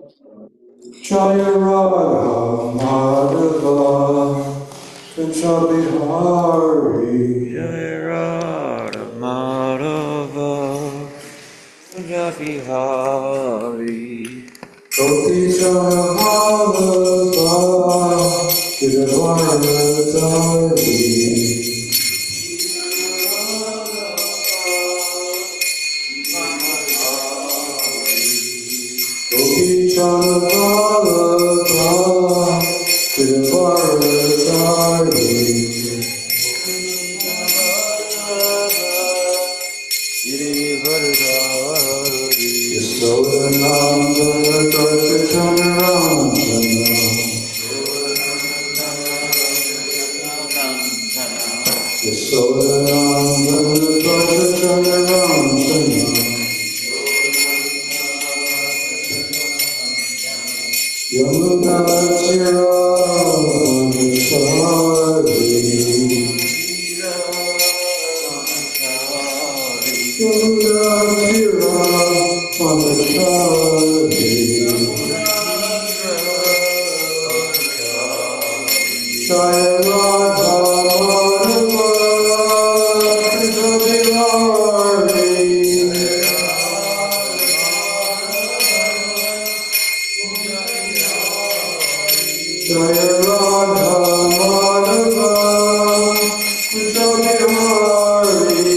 Jaya Radha Madhava Kunja Bihari Jaya Radha Madhava Kunja Bihari Gopi Jamalava Gidavarnadari Gopi Jamalava Gidavarnadari Yasodananda Kartajanarandana Yasodananda Kartajanarandana Yamunatira Vanachari Yamunatira Vanachari Jaya Radha Madhava Kunja Bihari Jaya Radha Madhava Kunja Bihari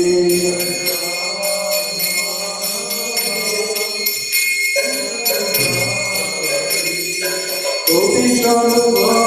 Gopi Jamalava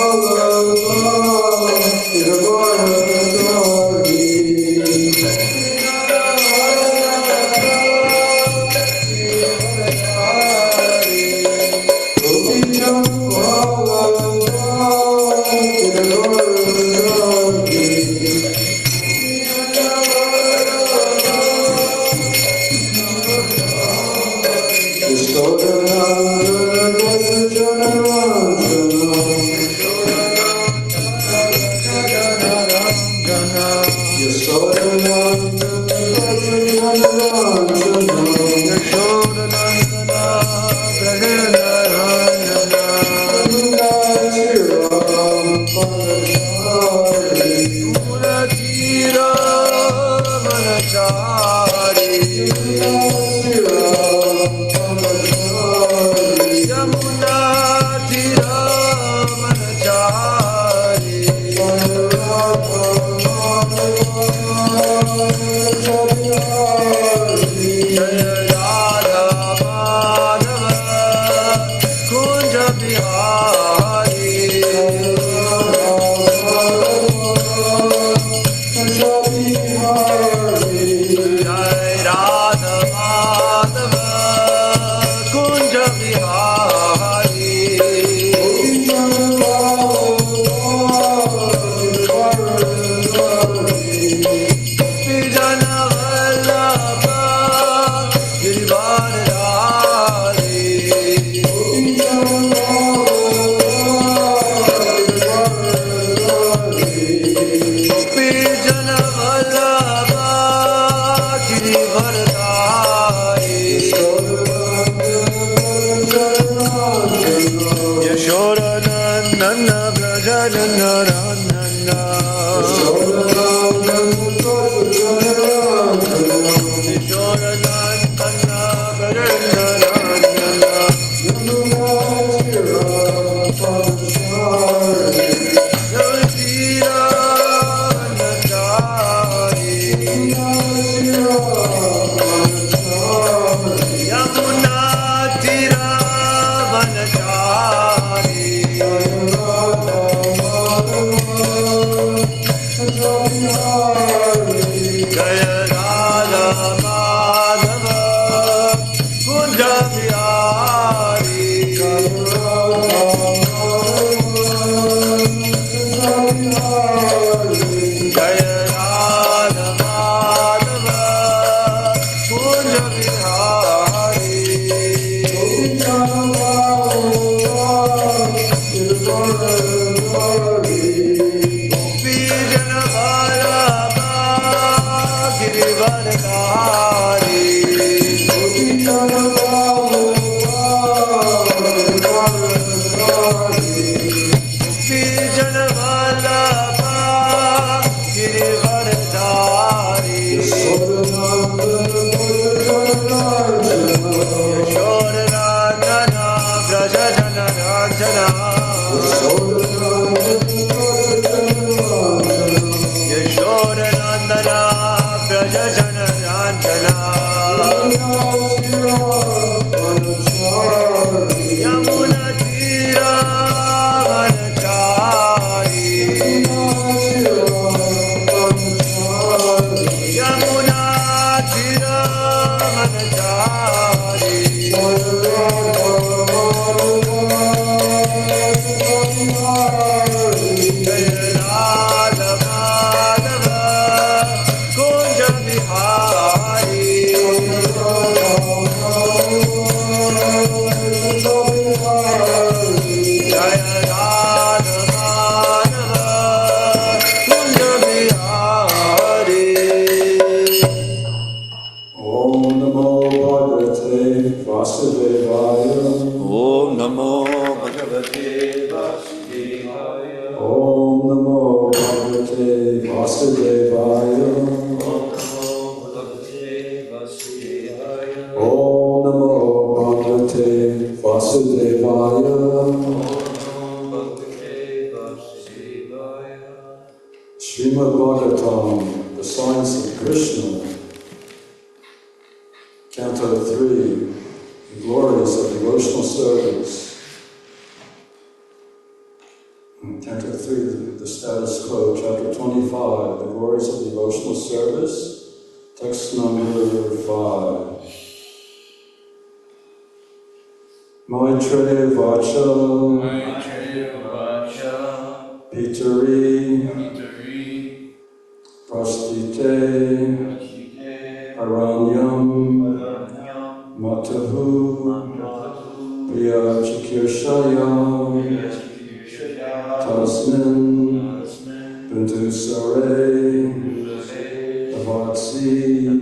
Gidavarnadari Gopi Jamalava Gidavarnadari Yasodananda Kartajanarandana Yasodananda Vasudevaya. Om Namo Bhagavate Vasudevaya. Om Namo Bhagavate Vasudevaya. Om Namo Bhagavate Vasudevaya. Srimad Bhagavatam, the Science of Krishna, Canto 3, the Glories of Devotional Service. Canto 3, the Status Quo, Chapter 25, the Glories of Devotional Service, text number 5. Maitreya Vacha, Pitari, Prastite, Aranyam, Matahu, Priya Chikirshayam, Tasmin, Bindusare, Avatsid,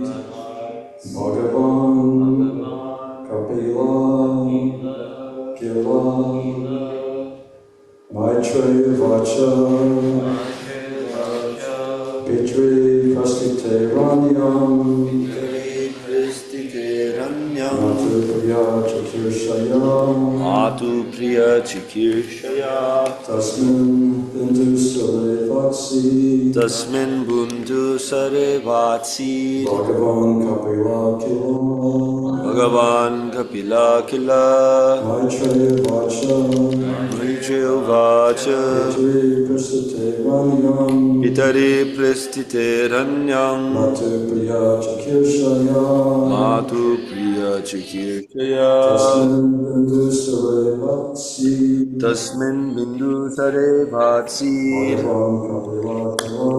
Bhagavan, Kapila, Gila, Maitreya Vacha, Pitri Prastite Ranyam, Matu Priya Chikirshayam, Matu Priya Chikirshaya. Tasmin Bindu Sare Vatsi, Tasmin Bundu Sarevatsi. Bhagavan Kapila Kila, Bhagavan Kapila Kila. Maitreya Vacha, Maitreya Vacha. Pitri Prastite Ranyam, Pitari Prastite Ranyam. Matu Priya Chikirshayam, Matu Priya Chikirshaya. Tasmin Bindu Sare Vatsi, Tasmin Bindu Sarevatsi. Bhagavan Kapila Kila,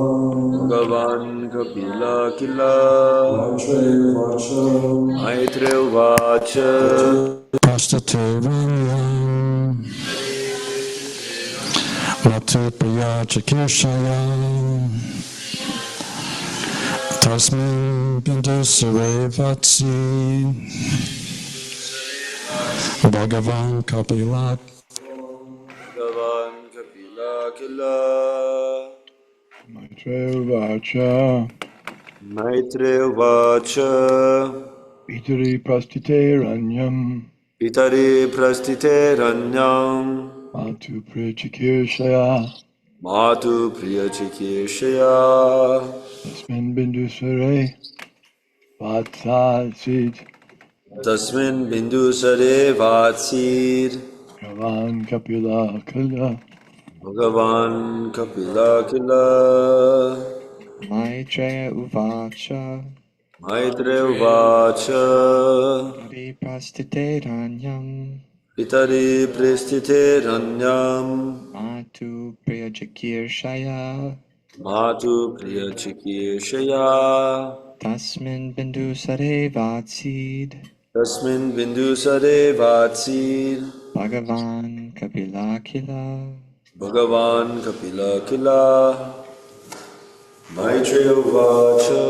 Bhagavan Kapila Kila. Maitreya Vacha, Maitreya Vacha. Prastate Ranyam, Matu Priya Chikirshayam, Tasmin Bindu Sare Vatsi, Bhagavan Kapila, Bhagavan Kapila Kila. Maitreya Vacha, Maitreya Vacha. Pitari Prastite Ranyam, Pitari Prastite Ranyam. Matu Prechikirshaya, Matu Priya Chikirshaya. Tasmin Bindusare, Vatsasid, Tasmin Bindu Sarevatsid. Bhagavan Kapila Kala, Bhagavan Kapila Kila. Maitreya Uvacha Maitreya Vacha. Pariprastite Ranyam Pitari Prastite Ranyam. Matu Priyachakirshaya Matu Priya Chikirshaya. Tasmin Bindu Sarevatsid Tasmin Bindu Sarevatsid. Bhagavan Kapila Kila Bhagavan Kapila Kila. Maitreya Vacha.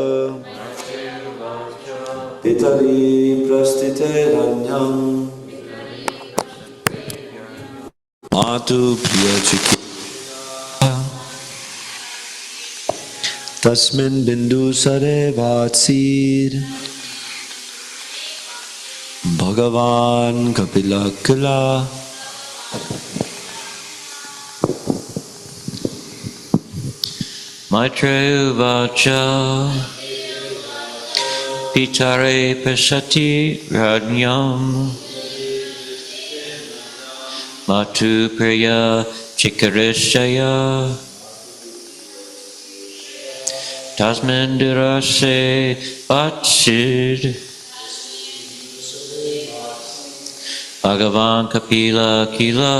Pitari Prastite Ranyam. Matu Priya Chikirshaya. Tasmin Bindu Sarevatsid. Bhagavan Kapila Kila. Maitreya Vacha Pitare Pasati Ranyam Matu Priya Chikarishaya Tasmin Durase Vatsid Bhagavan Kapila Kila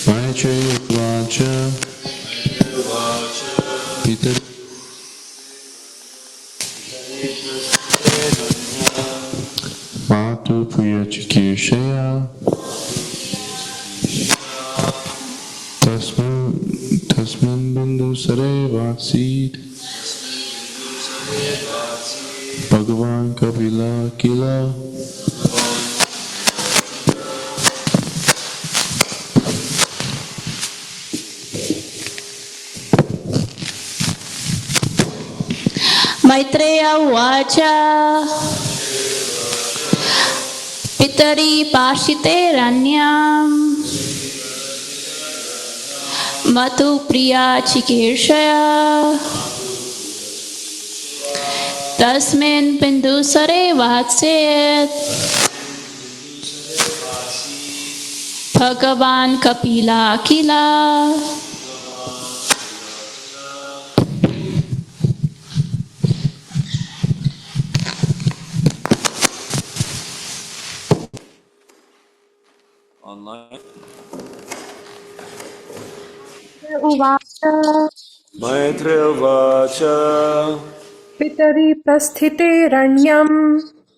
Maitreya Vacha, Pitari Matu Priya Chikirshaya, Tasmin Bindu Sarevatsid, Bhagavan Kapila Kila. Maitreya Uvacha Pitari Pashite Ranyam Matu Priya Chikirshaya Tasmin Bindu Sare Vatset Bhagavan Kapila Kila. Online. उवाच Maitreya Vacha पितरि प्रस्थितेरण्यम्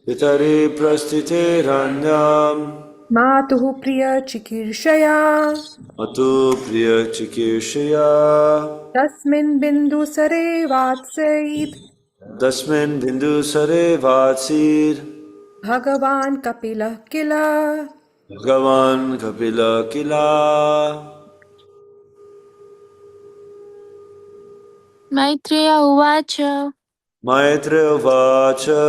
Pitari Prastite Ranyam मातुः प्रियचिकीर्षया Atu Priya Chikirshaya तस्मिन् बिन्दुसरे वात्सयित् Dasmin Bindu Sare Vatsir भगवान् कपिलः किल Bhagavan Kapila Kila. Maitreya Uvacha Maitreya Vacha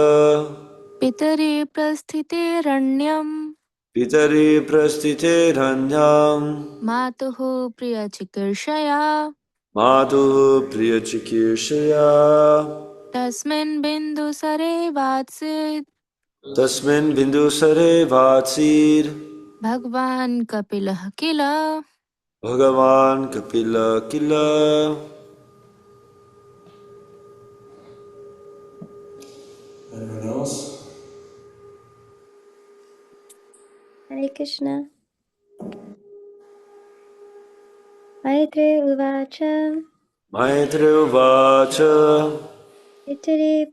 Pitari Prasthite Ranyam Pitari Prastite Ranyam Matuhu Priyachikirshaya Madhu Priya Chikirshaya Tasmin Bindu Sare Vatsit Tasmin Bindu Sare Vatsir Bhagwan Kapilah Kila. Bhagavan Kapila Kila. Anyone else? Hare Krishna. Maitreya Uvacha Maitreya Vacha Pitari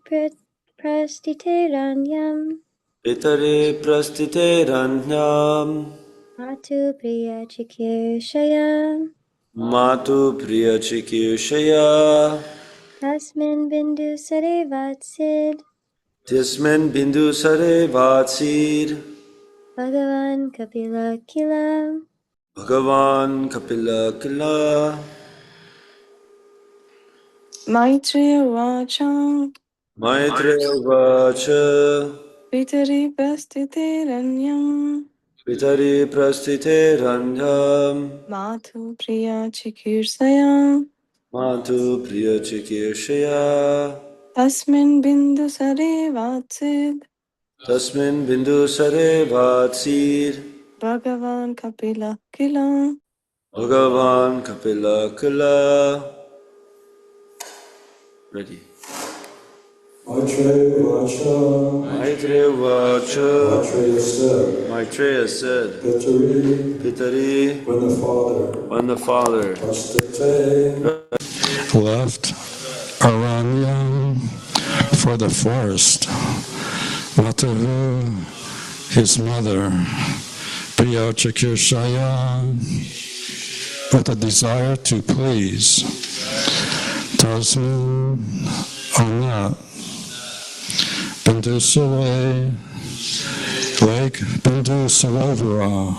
Prastite Ranyam Pitari Prastite Ranyam Matu Priya Chikirshaya Matu Priya Chikirshaya Tasmin Bindu Sare Vatsid Tasmin Bindu Sare Vatsir Bhagavan Kapila Kila. Bhagavan Kapila Kila. Maitreya Vacha Maitreya Vacha Pitari Prastite Ranyam Pitari Prastite Ranyam Mathu Priya Chikirsaya Matu Priya Chikirshaya Tasmin Bindu Sare Vatsid Tasmin Bindu Sare Vatsir Bhagavan Kapila Kila. Bhagavan Kapila Kila. Ready. Maitreya Vacha. Maitreya Vacha Maitreya said. Maitreya said Pitari. Pitari When the father. Prasthite. Left Aranyam for the forest. Matavu, his mother, Priya Chikirshaya, with a desire to please. Tasmin on that. Bindusare, Lake Bindu Sarovara,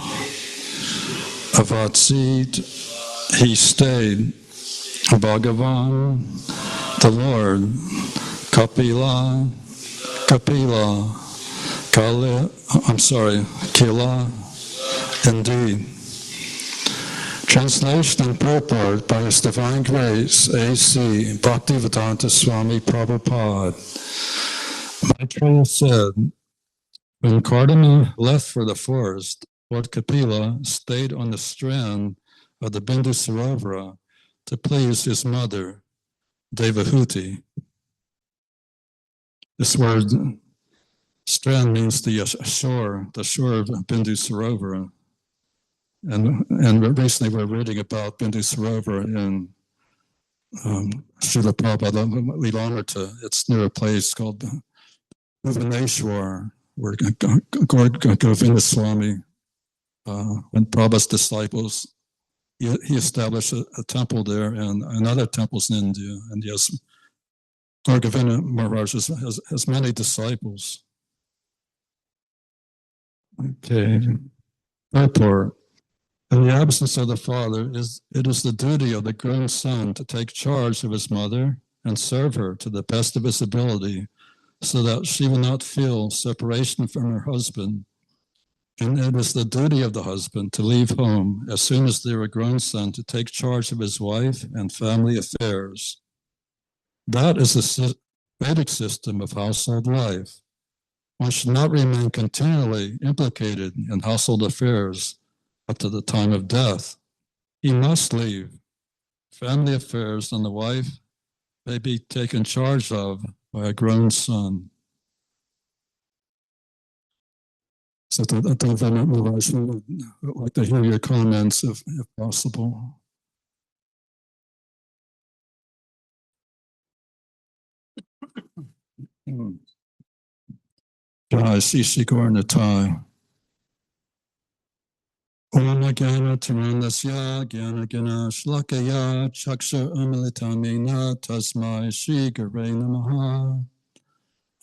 Avatsid, he stayed. Bhagavan, the Lord, Kapila, Kila, indeed. Translation and purport by His Divine Grace, A.C. Bhaktivedanta Swami Prabhupada. Maitreya said, when Kardama left for the forest, Lord Kapila stayed on the strand of the Bindu Sarovara to please his mother, Devahuti. This word, strand, means the shore of Bindu Sarovara. And recently we're reading about Bindu Sarovara in Srila Prabhupada Lilamrita. It's near a place called Bhuvaneshwar, where Govinda Swami, when Prabhupada's disciples, he established a temple there and other temples in India. And he has Govinda Maharaj has many disciples. Okay. Therefore, in the absence of the father, it is the duty of the grown son to take charge of his mother and serve her to the best of his ability, so that she will not feel separation from her husband. And it is the duty of the husband to leave home as soon as they are a grown son to take charge of his wife and family affairs. That is the Vedic system of household life. One should not remain continually implicated in household affairs up to the time of death. He must leave. Family affairs and the wife may be taken charge of by a grown son. So I would like to hear your comments if possible. Jai Sisi Gornatai. Om Gyana Taranasya Gyana Gyana Shlakaya Chaksha Amalitamina Tasmai Shri Gure Namaha.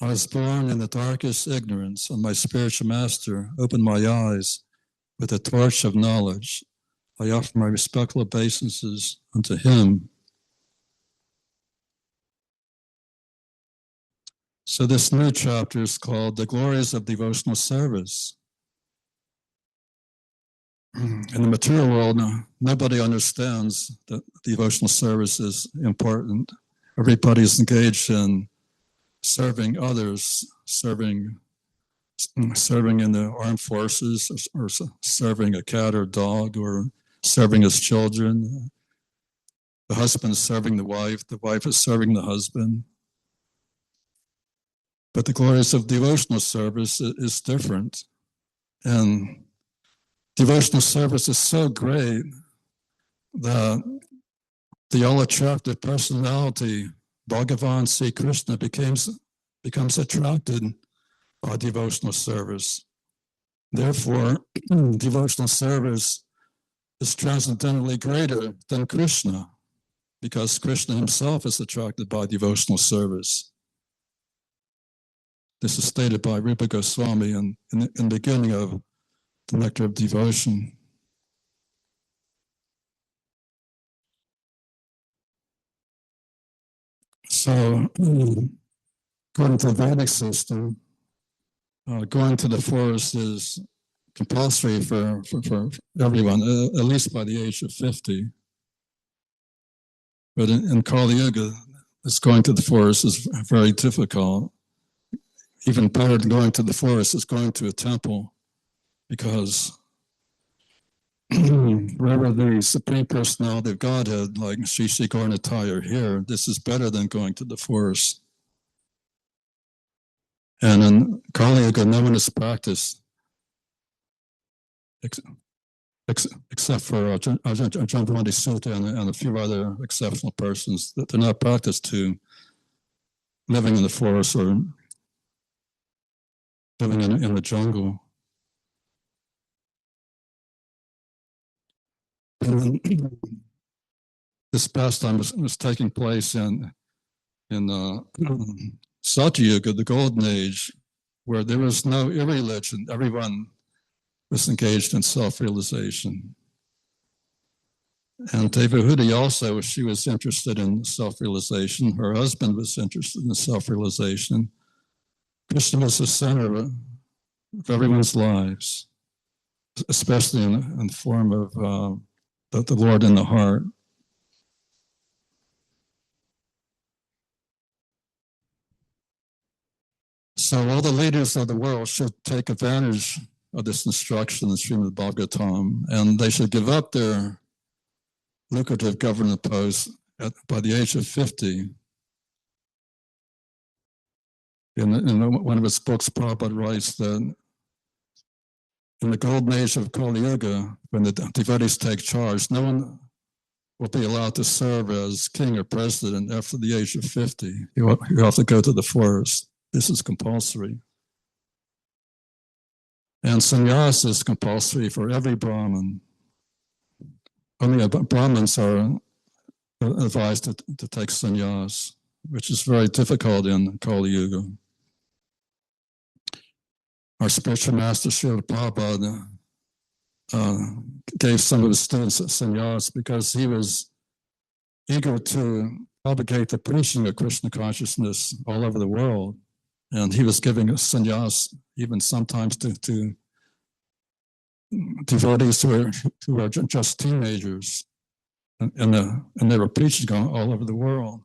I was born in the darkest ignorance, and my spiritual master opened my eyes with a torch of knowledge. I offer my respectful obeisances unto him. So this new chapter is called The Glories of Devotional Service. In the material world, nobody understands that devotional service is important. Everybody's engaged in serving others, serving in the armed forces, or serving a cat or dog, or serving his children. The husband is serving the wife is serving the husband. But the glories of devotional service is different. And devotional service is so great that the all-attractive personality, Bhagavan Sri Krishna, becomes attracted by devotional service. Therefore, devotional service is transcendently greater than Krishna, because Krishna himself is attracted by devotional service. This is stated by Rupa Goswami in the beginning of the Nectar of Devotion. So, according to the Vedic system, going to the forest is compulsory for everyone, at least by the age of 50. But in Kali Yuga, going to the forest is very difficult. Even better than going to the forest is going to a temple, because wherever the Supreme Personality of Godhead, like Sri Sri Gauratai, are here, this is better than going to the forest. And in Kali Yuga, no one has practiced except for Ajahn Sutta and a few other exceptional persons, that they're not practiced to living in the forest or living in the jungle. And this pastime was taking place in Satyuga, the Golden Age, where there was no irreligion. Everyone was engaged in self-realization. And Devahuti also, she was interested in self-realization. Her husband was interested in self-realization. Krishna was the center of everyone's lives, especially in the form of the Lord in the heart. So all the leaders of the world should take advantage of this instruction in Srimad Bhagavatam, and they should give up their lucrative government posts by the age of 50. In one of his books, Prabhupada writes that in the golden age of Kali Yuga, when the devotees take charge, no one will be allowed to serve as king or president after the age of 50. You have to go to the forest. This is compulsory. And sannyas is compulsory for every Brahmin. Only Brahmins are advised to take sannyas. which is very difficult in Kali Yuga. Our spiritual master, Srila Prabhupada, gave some of his students sannyas because he was eager to propagate the preaching of Krishna consciousness all over the world. And he was giving a sannyas even sometimes to devotees who were just teenagers. And they were preaching all over the world.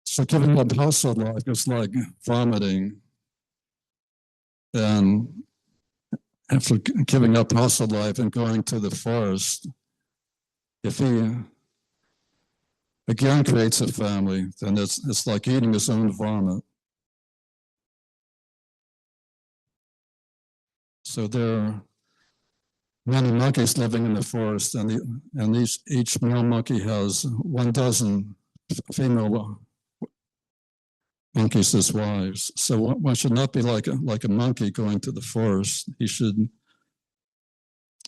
So giving up household life is like vomiting. And after giving up household life and going to the forest, if he again creates a family, then it's like eating his own vomit. So there are many monkeys living in the forest, and each male monkey has 12 female monkeys as wives. So one should not be like a monkey going to the forest. He should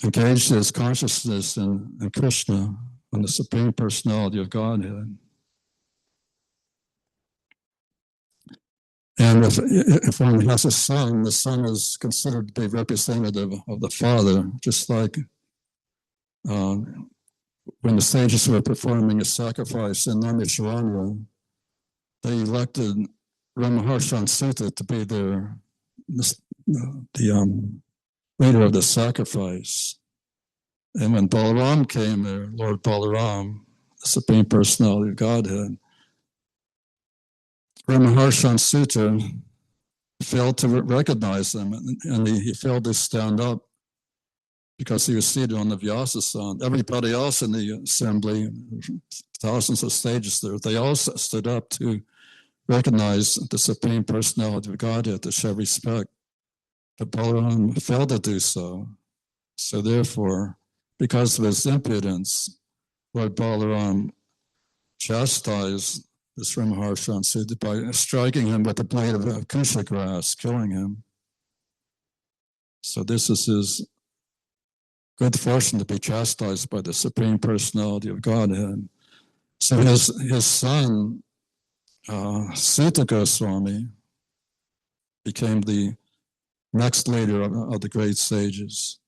engage his consciousness in Krishna, on the Supreme Personality of Godhead. And if one has a son, the son is considered to be representative of the father, just like when the sages were performing a sacrifice in Naimisharanya, they elected Ramaharshan Sita to be the leader of the sacrifice. And when Balaram came there, Lord Balaram, the Supreme Personality of Godhead, Ramaharshan Sutta failed to recognize him, and he failed to stand up because he was seated on the Vyasasana. Everybody else in the assembly, thousands of sages there, they all stood up to recognize the Supreme Personality of Godhead, to show respect. But Balaram failed to do so. So therefore, because of his impudence, Lord Balaram chastised this Ramaharshan Sutta by striking him with a blade of kusha grass, killing him. So this is his good fortune, to be chastised by the Supreme Personality of Godhead. So his son, Sutta Goswami, became the next leader of the great sages,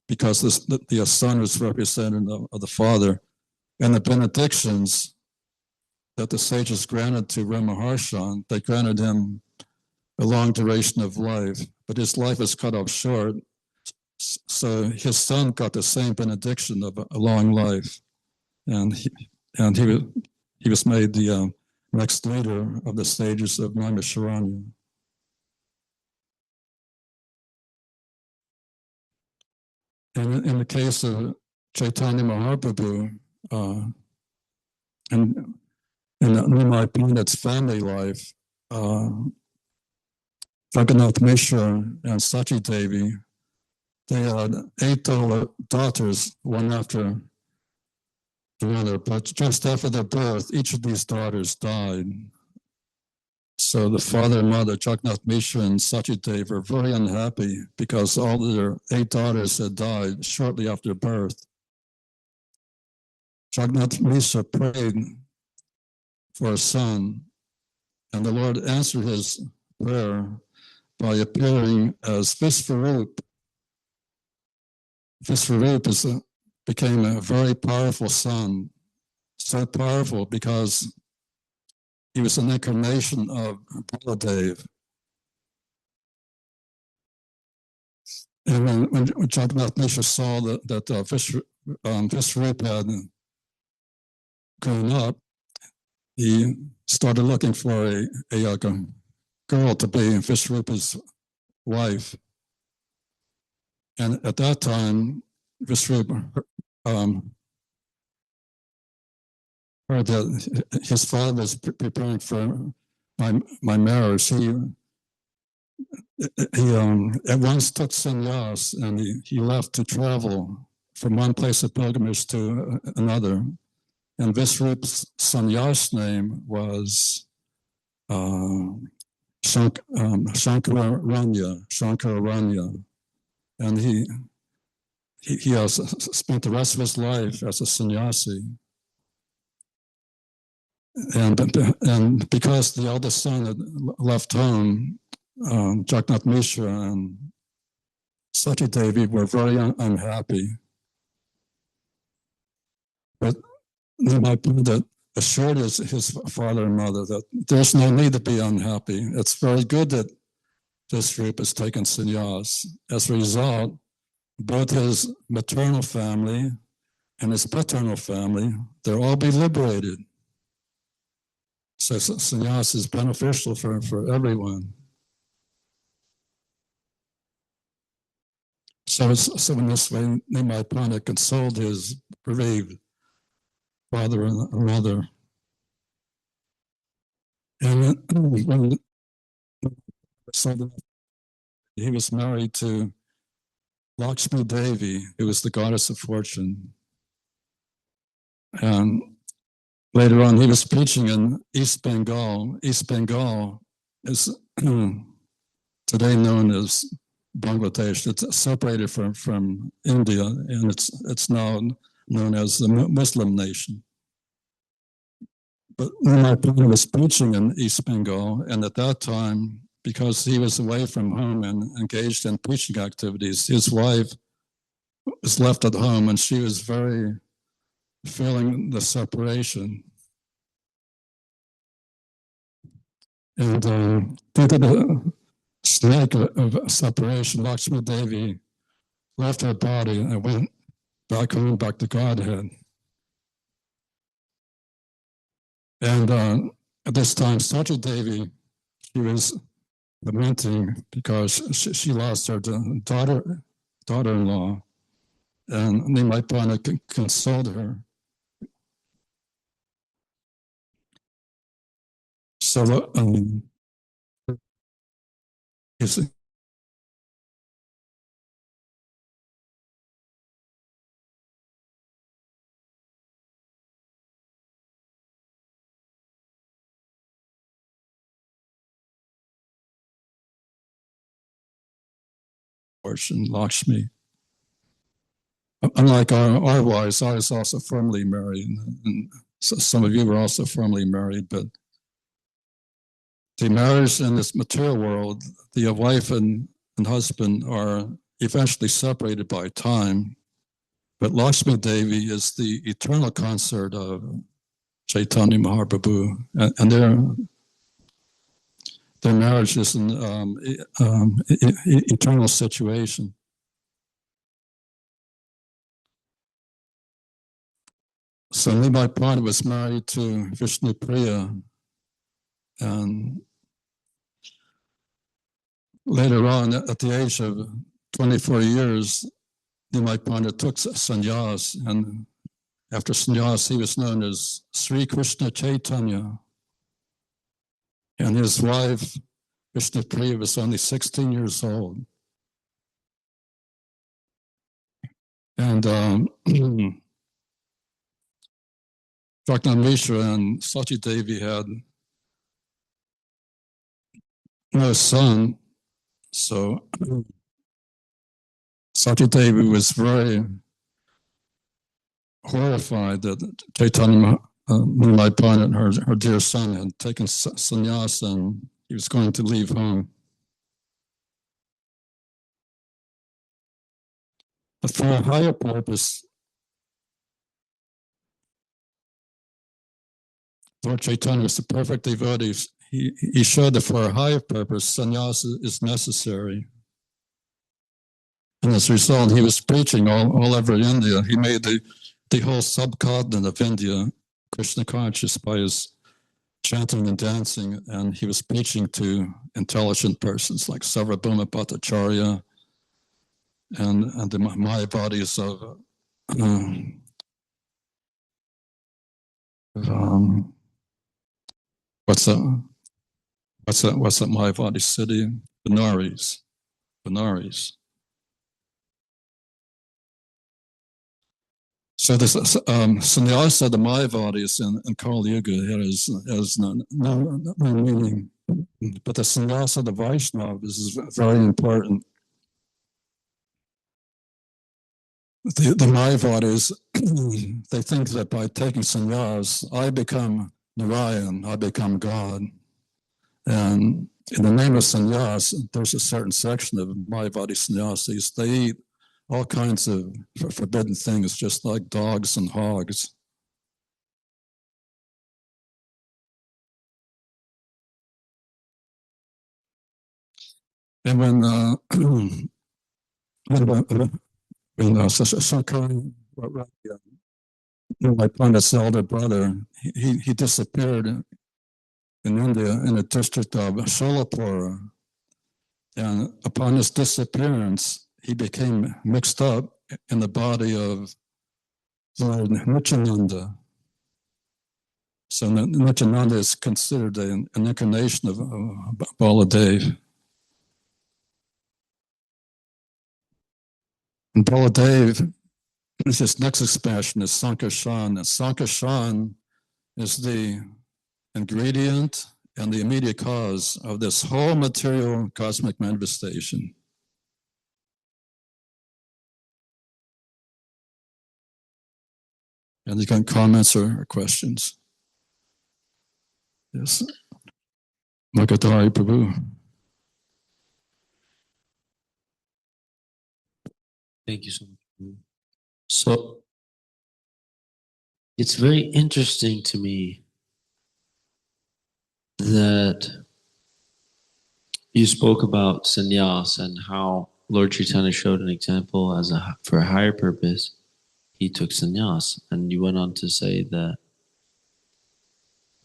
because the son was representative of the father. And the benedictions that the sages granted to Ramaharshan, they granted him a long duration of life, but his life was cut off short. So his son got the same benediction of a long life, and he was made the next leader of the sages of Naimisharanya. And in the case of Chaitanya Mahaprabhu, and in Nimai Pandit's family life, Jagannath Mishra and Sachi Devi, they had 8 daughters, one after the other, but just after their birth, each of these daughters died. So the father and mother, Jagannath Mishra and Sachi Devi, were very unhappy because all of their 8 daughters had died shortly after birth. Jagannath Mishra prayed for a son, and the Lord answered his prayer by appearing as Visvarup. Visvarup became a very powerful son, so powerful because he was an incarnation of Baladev. And when Jagannath Mishra saw that Visvarup had grown up, he started looking for a girl to be Visvarupa's wife. And at that time, Visvarupa heard that his father was preparing for my marriage. He at once took sannyas, and he left to travel from one place of pilgrimage to another. And Visvarupa's sannyas name was Shankararanya. And he has spent the rest of his life as a sannyasi. And because the eldest son had left home, Jagannath Mishra and Sati Devi were very unhappy. But my Pandit assured his father and mother that there's no need to be unhappy. It's very good that this group has taken sannyas. As a result, both his maternal family and his paternal family, they'll all be liberated. So sannyas is beneficial for everyone. So in this way, Nimai Pandit consoled his bereaved father and mother. And when he was married to Lakshmi Devi, who was the goddess of fortune. And later on, he was preaching in East Bengal. East Bengal is today known as Bangladesh. It's separated from India, and it's now known as the Muslim nation. But my Prabhu was preaching in East Bengal, and at that time, because he was away from home and engaged in preaching activities, his wife was left at home, and she was very feeling the separation. And due to the snake of separation, Lakshmi Devi left her body and went back home, back to Godhead. And at this time, Sati Devi, she was lamenting because she lost her daughter-in-law, and Nimai Pandit consoled her. So portion, Lakshmi. Unlike our wives, I was also firmly married, and so some of you were also firmly married, but the marriage in this material world, the wife and husband are eventually separated by time, but Lakshmi Devi is the eternal consort of Chaitanya Mahaprabhu, and their marriage is an eternal situation. So Nimai Pandit was married to Vishnu Priya, and later on, at the age of 24 years, Nimai Pandit took sannyas, and after sannyas, he was known as Sri Krishna Chaitanya. And his wife, Vishnu Priya, was only 16 years old. And Jagannath Mishra and Sati Devi had no son, so Sati Devi was very horrified that Chaitanya Nimai Pandit, her dear son, had taken sannyas and he was going to leave home. But for a higher purpose, Lord Chaitanya was the perfect devotee. He showed that for a higher purpose, sannyas is necessary. And as a result, he was preaching all over India. He made the whole subcontinent of India Krishna conscious by his chanting and dancing, and he was preaching to intelligent persons like Sarvabhauma Bhattacharya and the Mayavadis of what's that Mayavadi city? Benares. So this sannyasa, the Mayavadis in Kali Yuga, has no meaning. But the sannyasa, the Vaishnava, is very important. the Mayavadis, they think that by taking sannyas, I become Narayan, I become God. And in the name of sannyas, there's a certain section of Mayavadi sannyasis. They eat all kinds of forbidden things, just like dogs and hogs. And when Sankara, my Pandit's elder brother, he disappeared in India in the district of Solapur. And upon his disappearance, he became mixed up in the body of Lord Nityananda. So Nityananda is considered an incarnation of Baladev. And Baladev, his next expansion is Sankarshan. And Sankarshan is the ingredient and the immediate cause of this whole material cosmic manifestation. And you can comments or questions. Yes. Makatari Prabhu. Thank you so much. So it's very interesting to me that you spoke about sannyas and how Lord Chaitanya showed an example for a higher purpose. He took sannyas, and you went on to say that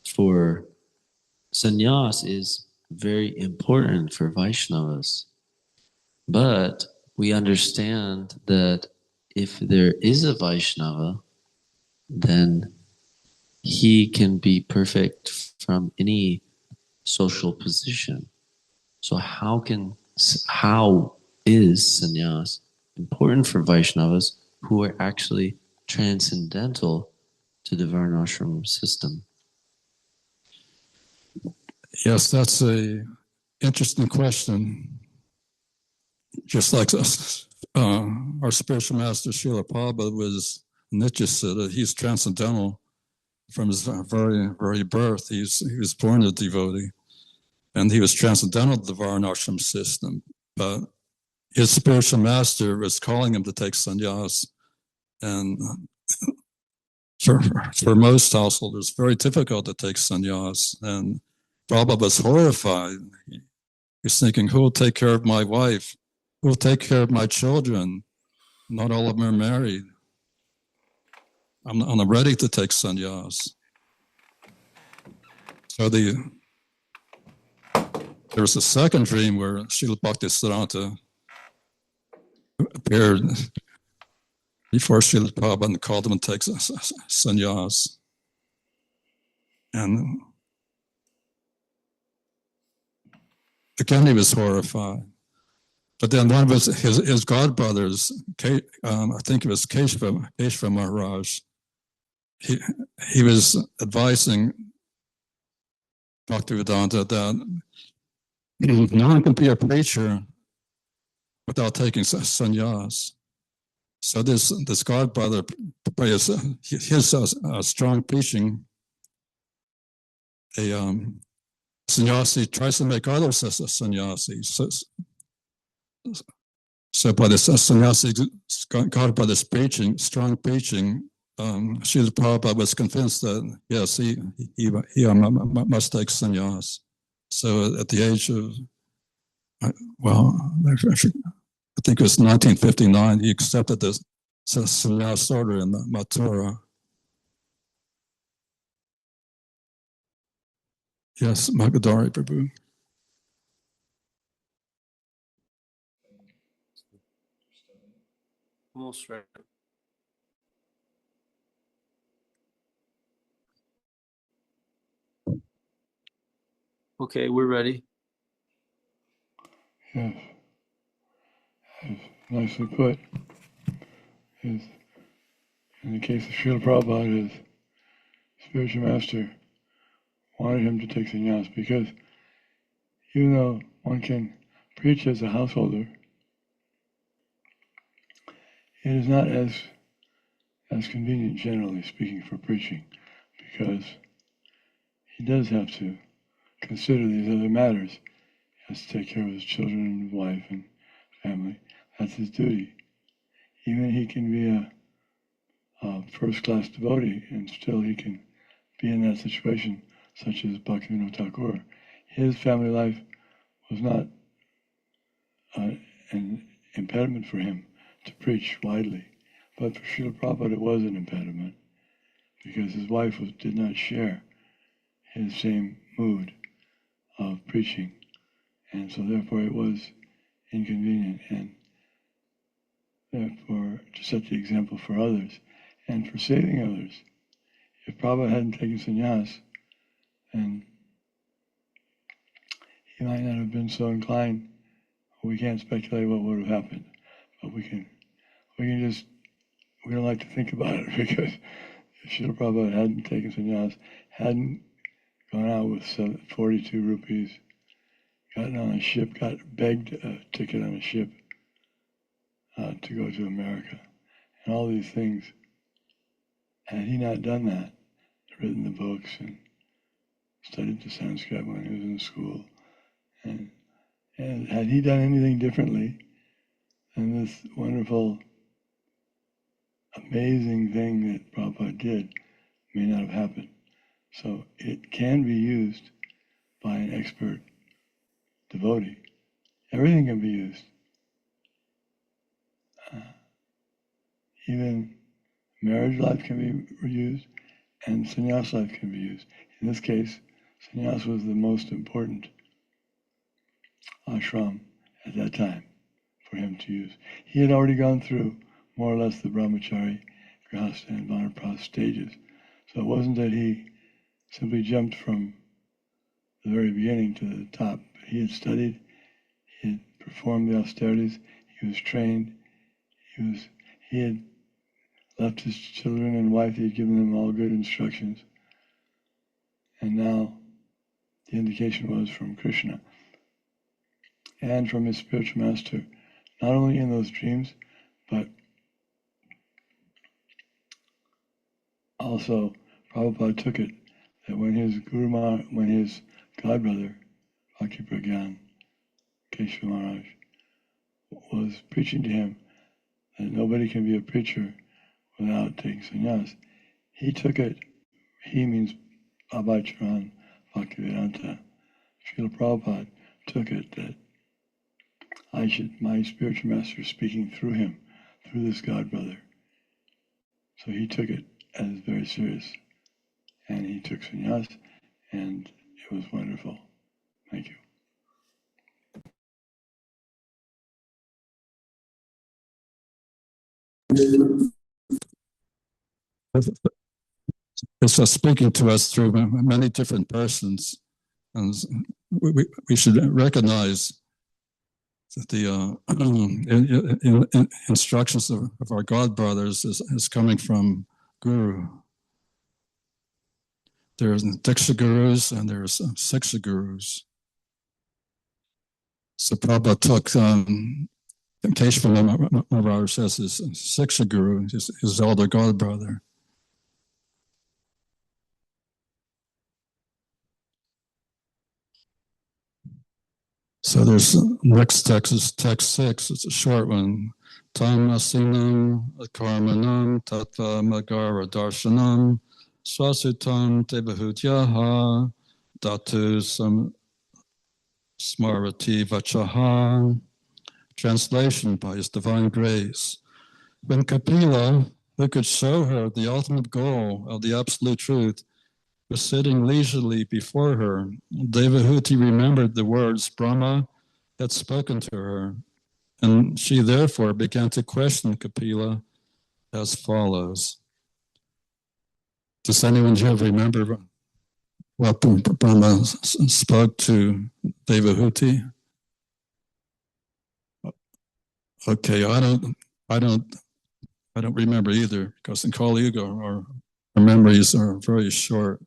for sannyas is very important for Vaishnavas, but we understand that if there is a Vaishnava, then he can be perfect from any social position. So how is sannyas important for Vaishnavas who are actually transcendental to the Varnashram system? Yes, that's a interesting question. Just like our spiritual master Srila Prabhupada was Nityasiddha, he's transcendental from his very, very birth. He was born a devotee, and he was transcendental to the Varnashram system. But his spiritual master was calling him to take sannyas, and for most householders, very difficult to take sannyas. And Prabhupada was horrified. He's thinking, who will take care of my wife? Who will take care of my children? Not all of them are married. I'm not ready to take sannyas. So there was a second dream where Srila Bhaktisiddhanta appeared before Srila Prabhupada and called him and take sannyas. And again, he was horrified. But then one of his godbrothers, I think it was Keshava Maharaj, he was advising Bhaktivedanta that no one can be a preacher without taking sannyas. So this godbrother, by his strong preaching, a sannyasi tries to make others sannyasis. So by the sannyasi, God by this preaching, strong preaching, Srila Prabhupada was convinced that yes, he must take sannyas. So at the age of, I think it was 1959, he accepted the sannyas order in Mathura. Yes, Magadari Prabhu. Almost right. Okay, we're ready. Yes. Nicely put. Yes. In the case of Srila Prabhupada, his spiritual master wanted him to take sannyas because even though one can preach as a householder, it is not as convenient, generally speaking, for preaching, because he does have to consider these other matters. He has to take care of his children and wife and family. That's his duty. Even he can be a first-class devotee, and still he can be in that situation, such as Bhaktivinoda Thakur. His family life was not an impediment for him to preach widely, but for Srila Prabhupada it was an impediment, because his wife did not share his same mood of preaching, and so therefore it was inconvenient, and therefore to set the example for others and for saving others. If Prabhupada hadn't taken sannyas, then he might not have been so inclined. We can't speculate what would have happened, but we don't like to think about it, because if Srila Prabhupada hadn't taken sannyas, hadn't gone out with 42 rupees, gotten on a ship, begged a ticket on a ship to go to America, and all these things, had he not done that, written the books and studied the Sanskrit when he was in school, and had he done anything differently, then this wonderful, amazing thing that Prabhupada did may not have happened. So it can be used by an expert devotee. Everything can be used. Even marriage life can be used, and sannyas life can be used. In this case, sannyas was the most important ashram at that time for him to use. He had already gone through more or less the brahmachari, grihastha, and vanaprastha stages. So it wasn't that he simply jumped from the very beginning to the top. He had studied, he had performed the austerities, he was trained, he had left his children and wife, he had given them all good instructions. And now the indication was from Krishna and from his spiritual master, not only in those dreams, but also Prabhupada took it that when his godbrother, Bhakti Pragyan Keshava Maharaj, was preaching to him that nobody can be a preacher without taking sannyas, he took it, he means Abhacharan Bhaktivedanta, Srila Prabhupada took it that my spiritual master is speaking through him, through this godbrother. So he took it as very serious, and he took sannyas, and it was wonderful. Thank you. It's just speaking to us through many different persons, and we should recognize that the instructions of our God brothers is coming from Guru. There's Diksha Gurus and there's Siksha Gurus. So Prabhupada took Keshava Maharaj says his Siksha Guru, his elder God brother. So there's next text is text 6. It's a short one. Tam asinam karmanam tattva magara darshanam swasutam devahutyaha datu smarati vachaha. Translation by His Divine Grace. When Kapila, who could show her the ultimate goal of the Absolute Truth, was sitting leisurely before her, Devahuti remembered the words Brahma had spoken to her, and she therefore began to question Kapila as follows. Does anyone here remember what Brahma spoke to Devahuti? Okay, I don't remember either, because in Kali Yuga our memories are very short.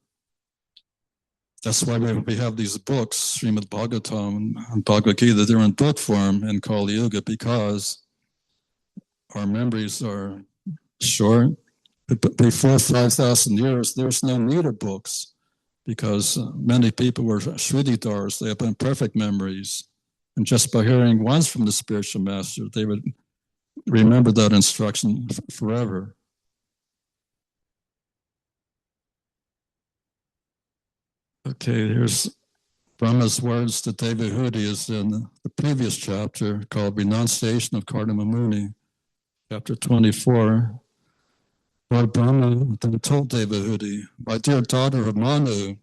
That's why we have these books, Srimad Bhagavatam and Bhagavad Gita. They're in book form in Kali Yuga because our memories are short. Before 5,000 years, there's no need of books because many people were Sridhars. They have been perfect memories. And just by hearing once from the spiritual master, they would remember that instruction forever. Okay, here's Brahma's words to Devahuti is in the previous chapter called Renunciation of Kardama Muni, chapter 24. Lord Brahma then told Devahuti, my dear daughter of Manu,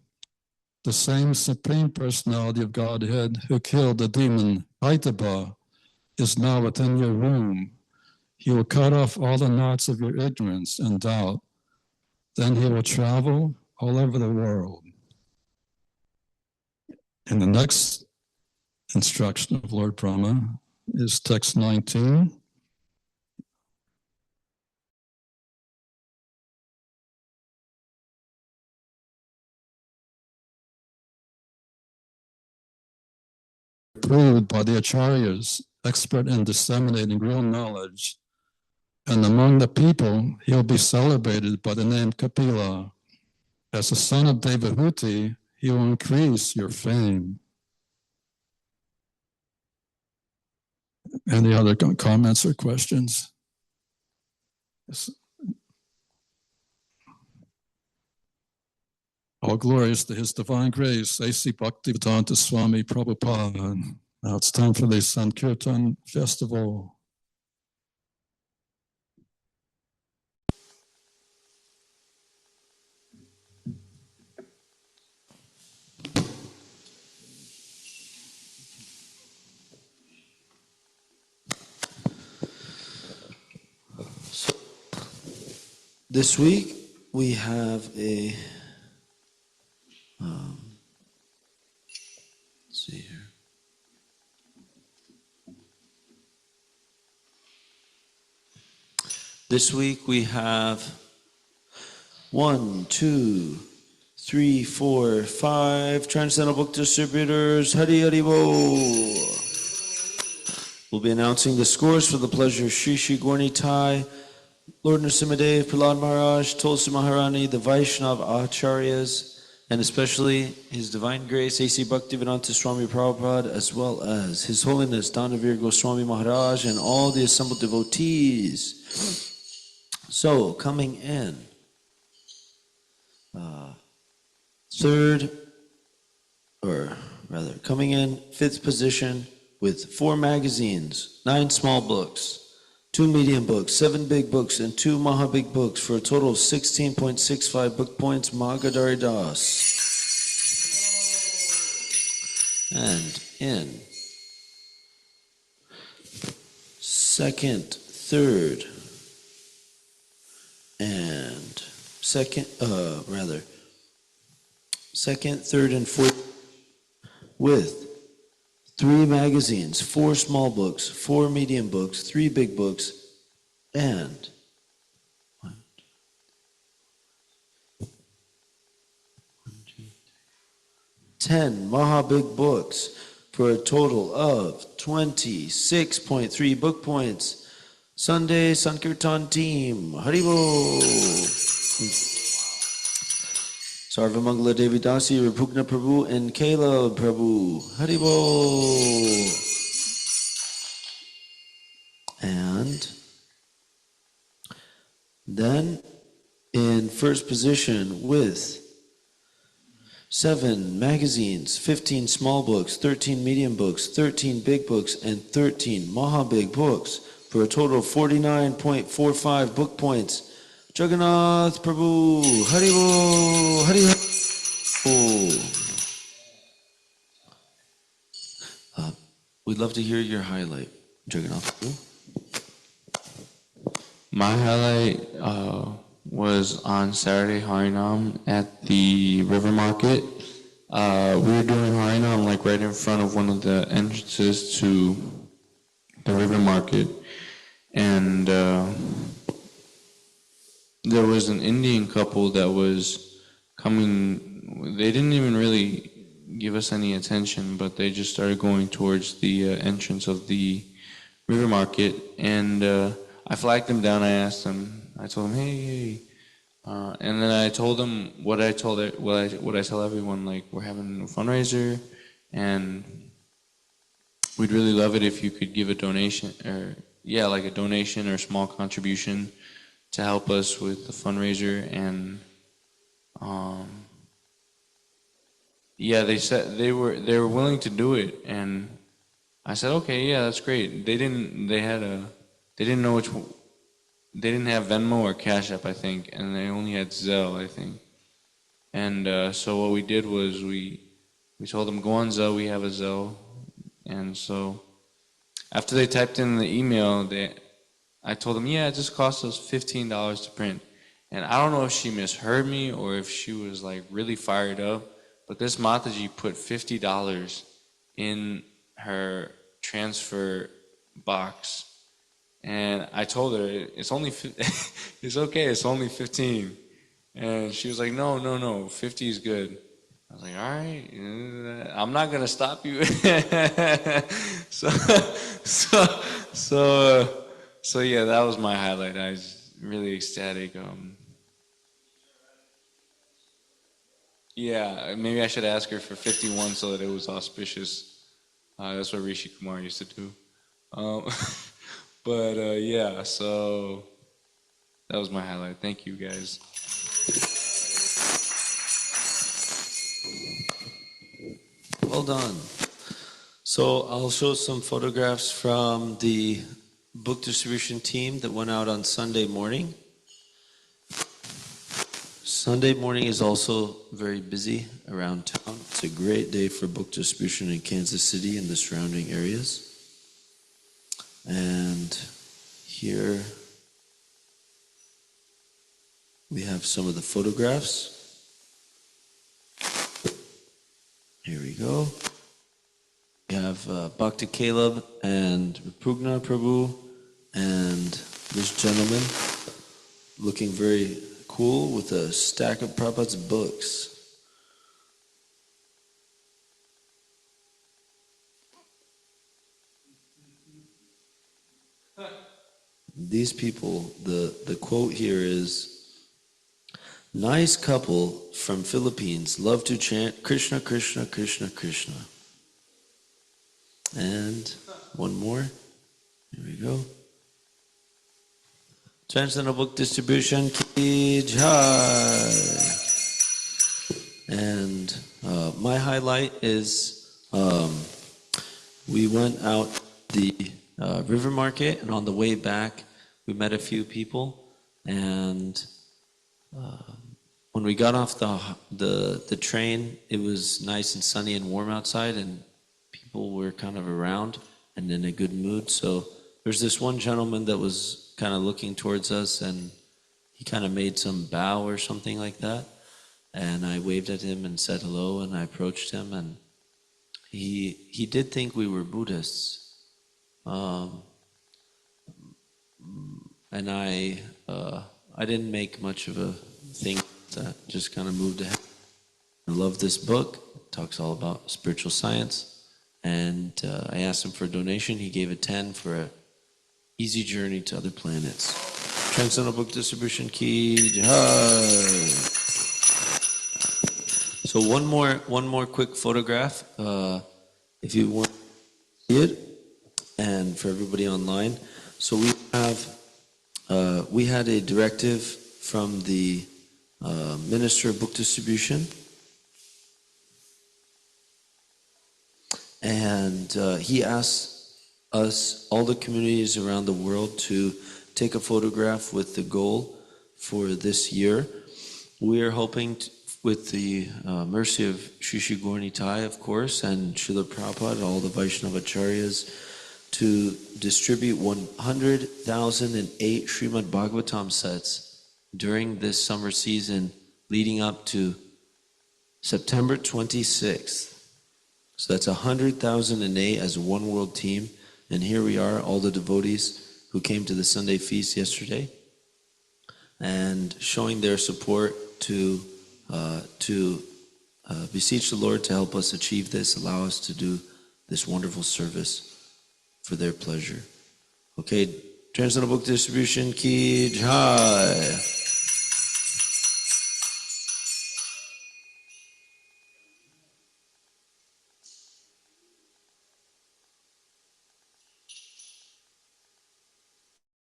the same Supreme Personality of Godhead who killed the demon Aitaba is now within your womb. He will cut off all the knots of your ignorance and doubt. Then he will travel all over the world. And the next instruction of Lord Brahma is text 19. Approved by the acharyas, expert in disseminating real knowledge. And among the people, he'll be celebrated by the name Kapila. As the son of Devahuti, he will increase your fame. Any other comments or questions? Yes. All glories to His Divine Grace, A.C. Bhaktivedanta Swami Prabhupada. Now it's time for the Sankirtan Festival. This week we have a let's see here. This week we have 1, 2, 3, 4, 5 Transcendental Book Distributors. Hari Hari Bo. We'll be announcing the scores for the pleasure of Shri Shri Gaurni Thai, Lord Nrsimhadev, Prahlad Maharaj, Tulsi Maharani, the Vaishnav Acharyas, and especially His Divine Grace, A.C. Bhaktivedanta Swami Prabhupada, as well as His Holiness Dandavir Goswami Maharaj, and all the assembled devotees. So, coming in, coming in 5th position with 4 magazines, 9 small books, 2 medium books, 7 big books, and 2 maha big books for a total of 16.65 book points, Magadari Das. And in 2nd, 3rd, and 2nd, 3rd, and 4th with 3 magazines, 4 small books, 4 medium books, 3 big books, and 10 Maha Big books for a total of 26.3 book points. Sunday Sankirtan team, Haribo. Sarvamangala Devi Dasi, Rupugna Prabhu, and Kayla Prabhu. Haribo. And then in first position with 7 magazines, 15 small books, 13 medium books, 13 big books, and 13 Maha Big books for a total of 49.45 book points. Jagannath Prabhu, Haribo, Haribo. We'd love to hear your highlight, Jagannath Prabhu. My highlight was on Saturday Harinam at the river market. We were doing Harinam like right in front of one of the entrances to the river market, and there was an Indian couple that was coming. They didn't even really give us any attention, but they just started going towards the entrance of the river market, and I flagged him down. I asked him. I told him, hey. And then I told him what I tell everyone, like we're having a fundraiser, and we'd really love it if you could give a donation, or like a donation or a small contribution to help us with the fundraiser. And they said they were willing to do it, and I said, okay, yeah, that's great. They didn't know which. They didn't have Venmo or Cash App, I think, and they only had Zelle, I think. And so what we did was we told them, go on Zelle, we have a Zelle. And so after they typed in the email, I told them, yeah, it just cost us $15 to print. And I don't know if she misheard me or if she was like really fired up, but this Mataji put $50 in her transfer box. And I told her, it's only, it's okay, it's only 15. And she was like, no, 50 is good. I was like, all right, I'm not going to stop you. So yeah, that was my highlight. I was really ecstatic. Yeah, maybe I should ask her for 51 so that it was auspicious. That's what Rishi Kumar used to do. But yeah, so that was my highlight. Thank you, guys. Well done. So I'll show some photographs from the book distribution team that went out on Sunday morning. Sunday morning is also very busy around town. It's a great day for book distribution in Kansas City and the surrounding areas. And here we have some of the photographs. Here we go. We have Bhakti Caleb and Rupanuga Prabhu and this gentleman looking very cool with a stack of Prabhupada's books. These people, the quote here is, nice couple from Philippines love to chant Krishna, Krishna, Krishna, Krishna. And one more. Here we go. Transcendental Book Distribution, Ki Jai. And my highlight is we went out the river market, and on the way back we met a few people, and when we got off the train, it was nice and sunny and warm outside, and people were kind of around and in a good mood. So there's this one gentleman that was kind of looking towards us, and he kind of made some bow or something like that, and I waved at him and said hello, and I approached him, and he did think we were Buddhists. And I didn't make much of a thing. That just kind of moved ahead. I love this book. It talks all about spiritual science. And I asked him for a donation. He gave a 10 for an easy journey to other planets. Transcendental Book Distribution, Ki Jai. So one more quick photograph, if you want to see it, and for everybody online. So we had a directive from the Minister of Book Distribution, and he asked us, all the communities around the world, to take a photograph with the goal for this year. We are hoping, with the mercy of Sri Sri Gaura Nitai, of course, and Srila Prabhupada, all the Vaishnava Acharyas, to distribute 100,008 Srimad Bhagavatam sets during this summer season leading up to September 26th. So that's 100,008 as a one world team. And here we are, all the devotees who came to the Sunday feast yesterday, and showing their support to beseech the Lord to help us achieve this, allow us to do this wonderful service for their pleasure. Okay, Transcendental Book Distribution Ki Jai.